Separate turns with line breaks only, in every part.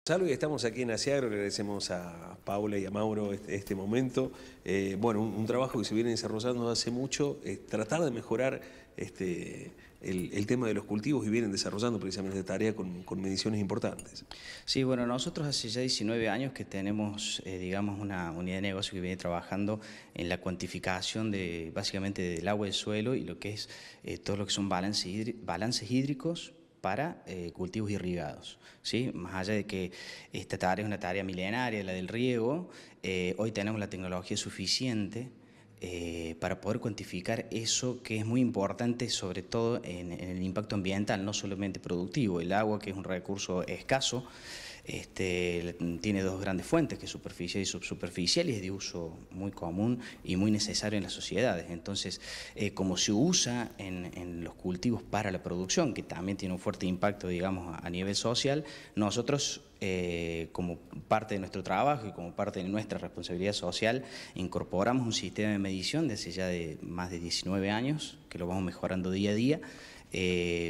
Salvo que estamos aquí en Aciagro, agradecemos a Paula y a Mauro este momento. Bueno, un trabajo que se viene desarrollando hace mucho, tratar de mejorar el tema de los cultivos y vienen desarrollando precisamente esta tarea con mediciones importantes.
Sí, bueno, nosotros hace ya 19 años que tenemos, digamos, una unidad de negocio que viene trabajando en la cuantificación básicamente del agua del suelo y lo que es todo lo que son balances hídricos para cultivos irrigados, ¿sí? Más allá de que esta tarea es una tarea milenaria, la del riego, hoy tenemos la tecnología suficiente para poder cuantificar eso que es muy importante, sobre todo en el impacto ambiental, no solamente productivo. El agua, que es un recurso escaso, tiene dos grandes fuentes, que es superficial y subsuperficial, y es de uso muy común y muy necesario en las sociedades. Entonces, como se usa en los cultivos para la producción, que también tiene un fuerte impacto, digamos, a nivel social, nosotros, como parte de nuestro trabajo y como parte de nuestra responsabilidad social, incorporamos un sistema de medición desde ya de más de 19 años, que lo vamos mejorando día a día,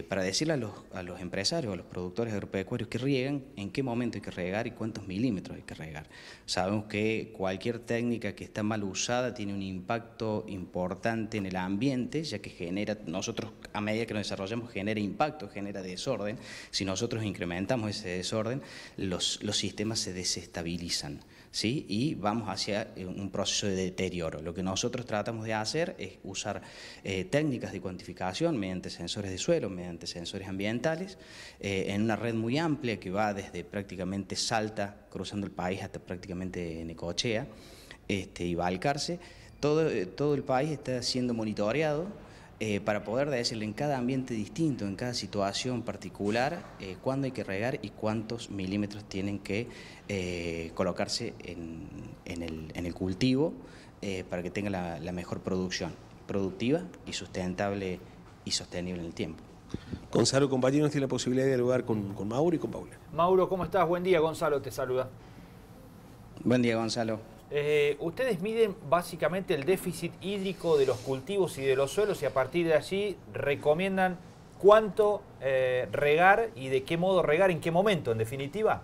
para decirle a los empresarios, a los productores agropecuarios que rieguen, en qué momento hay que regar y cuántos milímetros hay que regar. Sabemos que cualquier técnica que está mal usada tiene un impacto importante en el ambiente, ya que genera, nosotros a medida que nos desarrollamos genera impacto, genera desorden. Si nosotros incrementamos ese desorden, los sistemas se desestabilizan, ¿sí? Y vamos hacia un proceso de deterioro. Lo que nosotros tratamos de hacer es usar técnicas de cuantificación mediante sensores de suelo, mediante sensores ambientales, en una red muy amplia que va desde prácticamente Salta, cruzando el país, hasta prácticamente Necochea y Balcarce. Todo el país está siendo monitoreado para poder decirle en cada ambiente distinto, en cada situación particular, cuándo hay que regar y cuántos milímetros tienen que colocarse en el cultivo para que tenga la mejor producción, productiva y sustentable y sostenible en el tiempo.
Gonzalo, compañeros, tiene la posibilidad de dialogar con Mauro y con Paula.
Mauro, ¿cómo estás? Buen día, Gonzalo te saluda.
Buen día, Gonzalo.
Ustedes miden básicamente el déficit hídrico de los cultivos y de los suelos y a partir de allí recomiendan cuánto regar y de qué modo regar, en qué momento, en definitiva.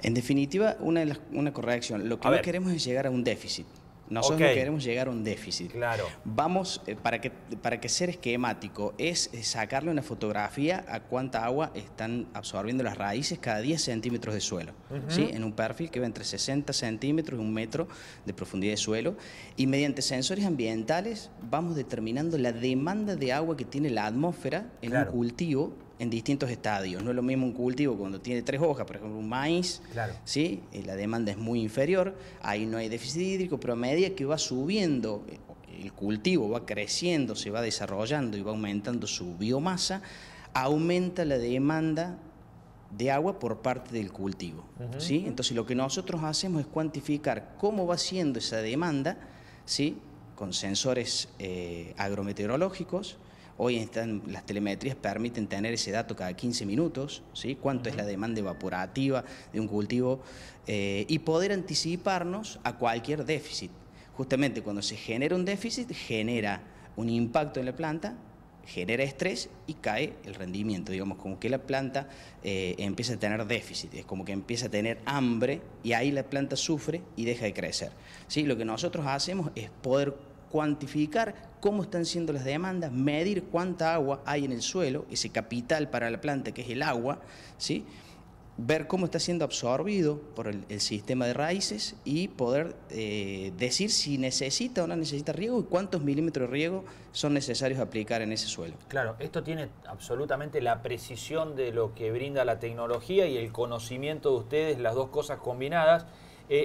En definitiva, una corrección. Lo que no queremos es llegar a un déficit. Nosotros no queremos llegar a un déficit.
Claro.
Vamos, para que ser esquemático, es sacarle una fotografía a cuánta agua están absorbiendo las raíces cada 10 centímetros de suelo, ¿sí? En un perfil que va entre 60 centímetros y 1 metro de profundidad de suelo. Y mediante sensores ambientales vamos determinando la demanda de agua que tiene la atmósfera en un cultivo en distintos estadios. No es lo mismo un cultivo cuando tiene 3 hojas, por ejemplo un maíz, ¿sí? La demanda es muy inferior, ahí no hay déficit hídrico, pero a medida que va subiendo, el cultivo va creciendo, se va desarrollando y va aumentando su biomasa, aumenta la demanda de agua por parte del cultivo, ¿sí? Entonces lo que nosotros hacemos es cuantificar cómo va siendo esa demanda, ¿sí? Con sensores agrometeorológicos. Hoy las telemetrías permiten tener ese dato cada 15 minutos, ¿sí? Cuánto es la demanda evaporativa de un cultivo y poder anticiparnos a cualquier déficit. Justamente cuando se genera un déficit, genera un impacto en la planta, genera estrés y cae el rendimiento. Digamos, como que la planta empieza a tener déficit, es como que empieza a tener hambre y ahí la planta sufre y deja de crecer, ¿sí? Lo que nosotros hacemos es poder cuantificar cómo están siendo las demandas, medir cuánta agua hay en el suelo, ese capital para la planta que es el agua, ¿sí? Ver cómo está siendo absorbido por el sistema de raíces y poder decir si necesita o no necesita riego y cuántos milímetros de riego son necesarios aplicar en ese suelo.
Claro, esto tiene absolutamente la precisión de lo que brinda la tecnología y el conocimiento de ustedes, las dos cosas combinadas.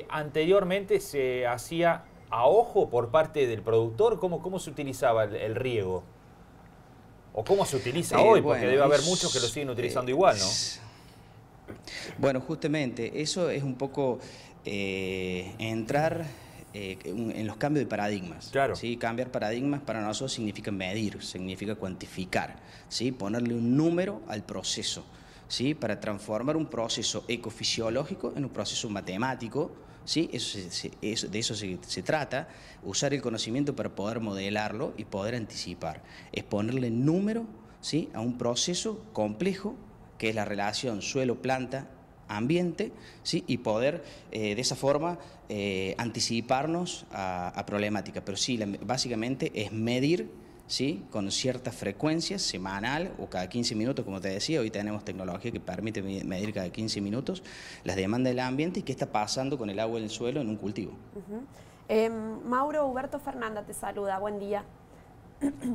Anteriormente se hacía a ojo por parte del productor. ¿Cómo se utilizaba el riego? ¿O cómo se utiliza hoy? Porque debe haber muchos que lo siguen utilizando igual, ¿no?
Bueno, justamente, eso es un poco entrar en los cambios de paradigmas.
Claro.
¿Sí? Cambiar paradigmas para nosotros significa medir, significa cuantificar, ¿sí? Ponerle un número al proceso, ¿sí? Para transformar un proceso ecofisiológico en un proceso matemático, ¿sí? De eso se trata, usar el conocimiento para poder modelarlo y poder anticipar. Es ponerle número, ¿sí? A un proceso complejo que es la relación suelo-planta ambiente, ¿sí? Y poder de esa forma anticiparnos a problemáticas. Pero sí, básicamente es medir, ¿sí? Con cierta frecuencia, semanal o cada 15 minutos, como te decía. Hoy tenemos tecnología que permite medir cada 15 minutos las demandas del ambiente y qué está pasando con el agua en el suelo en un cultivo.
Mauro, Huberto Fernanda te saluda, buen día.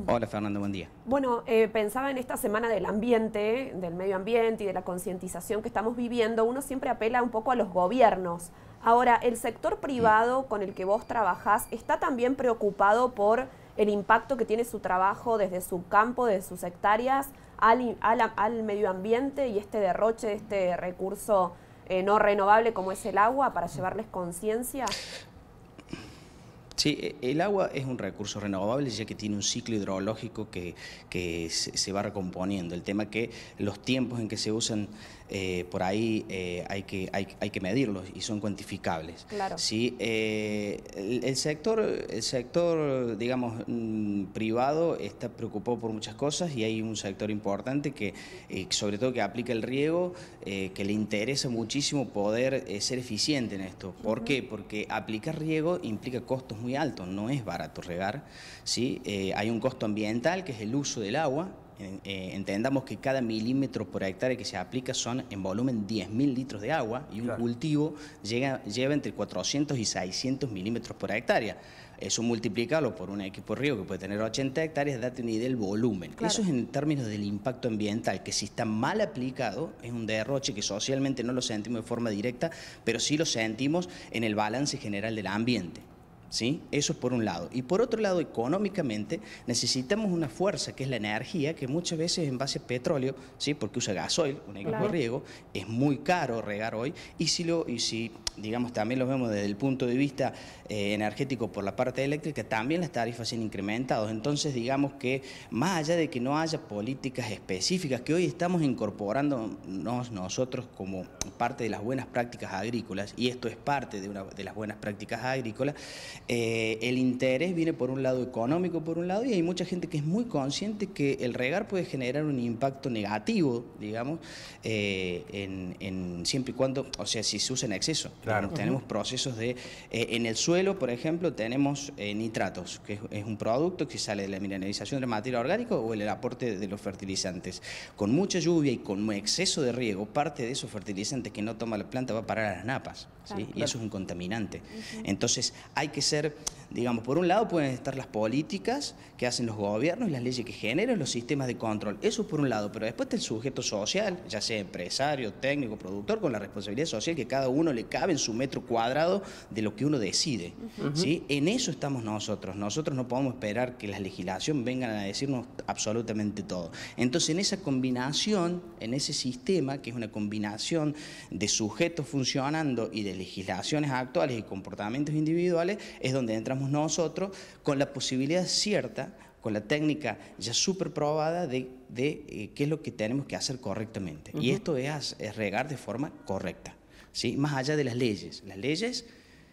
Hola Fernando, buen día.
Bueno, pensaba en esta semana del ambiente, del medio ambiente y de la concientización que estamos viviendo. Uno siempre apela un poco a los gobiernos. Ahora, ¿el sector privado con el que vos trabajás está también preocupado por el impacto que tiene su trabajo desde su campo, desde sus hectáreas, al medio ambiente y este derroche de este recurso no renovable como es el agua para llevarles conciencia?
Sí, el agua es un recurso renovable ya que tiene un ciclo hidrológico que se va recomponiendo. El tema es que los tiempos en que se usan por ahí hay que medirlos y son cuantificables.
Claro.
¿Sí? El sector, digamos, privado está preocupado por muchas cosas y hay un sector importante que, sobre todo que aplica el riego, que le interesa muchísimo poder ser eficiente en esto. ¿Por qué? Porque aplicar riego implica costos muy altos, no es barato regar, ¿sí? Hay un costo ambiental que es el uso del agua. Entendamos que cada milímetro por hectárea que se aplica son en volumen 10.000 litros de agua y un cultivo lleva entre 400 y 600 milímetros por hectárea. Eso multiplicarlo por un equipo de riego que puede tener 80 hectáreas, date una idea del volumen. Claro. Eso es en términos del impacto ambiental, que si está mal aplicado es un derroche que socialmente no lo sentimos de forma directa, pero sí lo sentimos en el balance general del ambiente. ¿Sí? Eso es por un lado. Y por otro lado, económicamente, necesitamos una fuerza que es la energía, que muchas veces en base a petróleo, ¿sí? Porque usa gasoil, un equipo de riego, es muy caro regar hoy, y si digamos, también lo vemos desde el punto de vista energético por la parte eléctrica, también las tarifas se han incrementado. Entonces, digamos que más allá de que no haya políticas específicas, que hoy estamos incorporándonos nosotros como parte de las buenas prácticas agrícolas, y esto es parte de las buenas prácticas agrícolas, el interés viene por un lado económico, por un lado, y hay mucha gente que es muy consciente que el regar puede generar un impacto negativo, digamos, siempre y cuando, o sea, si se usa en exceso. Claro. Tenemos procesos de, en el suelo, por ejemplo, tenemos nitratos, que es un producto que sale de la mineralización de la materia orgánica o el aporte de los fertilizantes. Con mucha lluvia y con exceso de riego, parte de esos fertilizantes que no toma la planta va a parar a las napas, ¿sí? Claro. Y eso es un contaminante. Entonces, hay que ser, digamos, por un lado pueden estar las políticas que hacen los gobiernos y las leyes que generan los sistemas de control. Eso por un lado, pero después está el sujeto social, ya sea empresario, técnico, productor, con la responsabilidad social que cada uno le cabe en su metro cuadrado de lo que uno decide. ¿Sí? En eso estamos nosotros. Nosotros no podemos esperar que la legislación vengan a decirnos absolutamente todo. Entonces, en esa combinación, en ese sistema, que es una combinación de sujetos funcionando y de legislaciones actuales y comportamientos individuales, es donde entramos nosotros con la posibilidad cierta, con la técnica ya súper probada de qué es lo que tenemos que hacer correctamente. Y esto es regar de forma correcta, ¿sí? Más allá de las leyes. Las leyes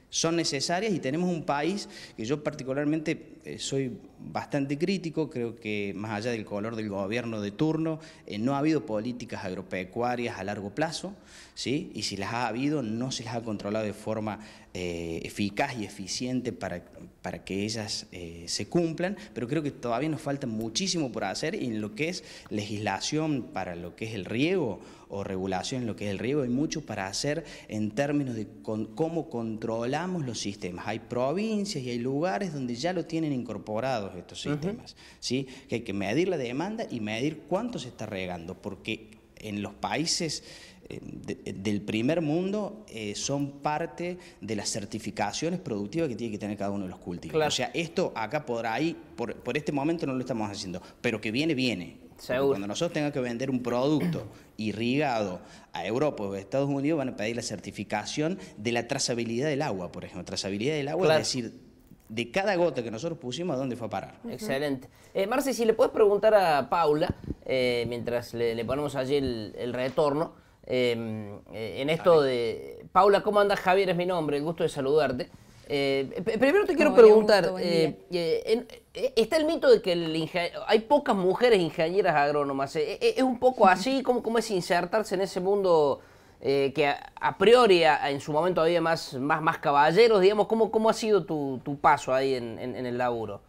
son necesarias y tenemos un país que yo particularmente soy bastante crítico, creo que más allá del color del gobierno de turno, no ha habido políticas agropecuarias a largo plazo, ¿sí? Y si las ha habido, no se las ha controlado de forma eficaz y eficiente para que ellas se cumplan, pero creo que todavía nos falta muchísimo por hacer y en lo que es legislación para lo que es el riego o regulación en lo que es el riego, hay mucho para hacer en términos de cómo controlamos los sistemas. Hay provincias y hay lugares donde ya lo tienen incorporados estos sistemas, ¿sí? Que hay que medir la demanda y medir cuánto se está regando, porque en los países del primer mundo son parte de las certificaciones productivas que tiene que tener cada uno de los cultivos. Claro. O sea, esto acá por ahí, por este momento no lo estamos haciendo, pero que viene. Seguro. Cuando nosotros tengamos que vender un producto irrigado a Europa o a Estados Unidos, van a pedir la certificación de la trazabilidad del agua, por ejemplo. Trazabilidad del agua, claro. Es decir, de cada gota que nosotros pusimos, ¿a dónde fue a parar?
Excelente. Marce, si le puedes preguntar a Paula, mientras le ponemos allí el retorno, en esto de... Paula, ¿cómo andas? Javier es mi nombre, el gusto de saludarte. Primero te quiero
Hola,
preguntar,
Augusto, buen
está el mito de que hay pocas mujeres ingenieras agrónomas. ¿Es un poco así? ¿Cómo es insertarse en ese mundo que a priori en su momento había más caballeros? Digamos, ¿cómo ha sido tu paso ahí en el laburo?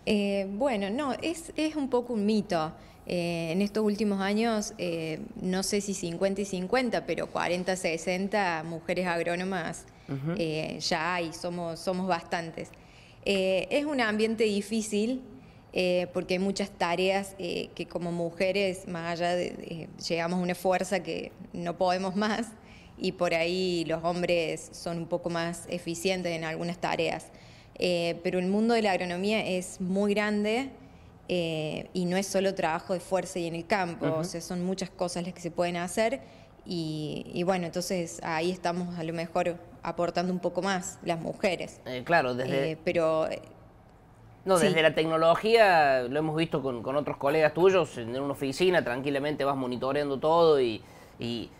Bueno, no, es un poco un mito. En estos últimos años, no sé si 50 y 50, pero 40, 60 mujeres agrónomas ya hay, somos bastantes. Es un ambiente difícil porque hay muchas tareas que como mujeres, más allá llegamos a una fuerza que no podemos más y por ahí los hombres son un poco más eficientes en algunas tareas. Pero el mundo de la agronomía es muy grande y no es solo trabajo de fuerza y en el campo, o sea, son muchas cosas las que se pueden hacer y bueno, entonces ahí estamos a lo mejor aportando un poco más las mujeres.
Claro, desde...
No,
desde la tecnología, lo hemos visto con otros colegas tuyos, en una oficina tranquilamente vas monitoreando todo y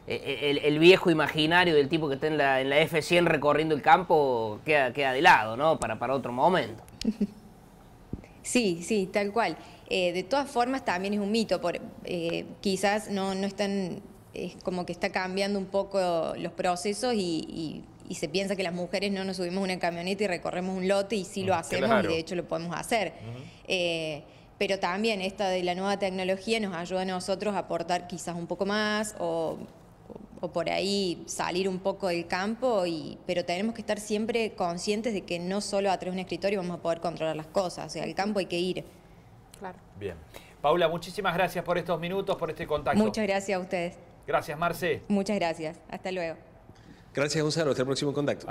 el viejo imaginario del tipo que está en la F100 recorriendo el campo queda de lado, ¿no? Para otro momento.
Sí, tal cual. De todas formas también es un mito, quizás no están, es como que está cambiando un poco los procesos y se piensa que las mujeres no nos subimos a una camioneta y recorremos un lote y sí lo hacemos, claro. Y de hecho lo podemos hacer. Pero también esta de la nueva tecnología nos ayuda a nosotros a aportar quizás un poco más o por ahí salir un poco del campo, pero tenemos que estar siempre conscientes de que no solo a través de un escritorio vamos a poder controlar las cosas, o sea, al campo hay que ir.
Claro.
Bien. Paula, muchísimas gracias por estos minutos, por este contacto.
Muchas gracias a ustedes.
Gracias, Marce.
Muchas gracias. Hasta luego.
Gracias, Gonzalo. Hasta el próximo contacto.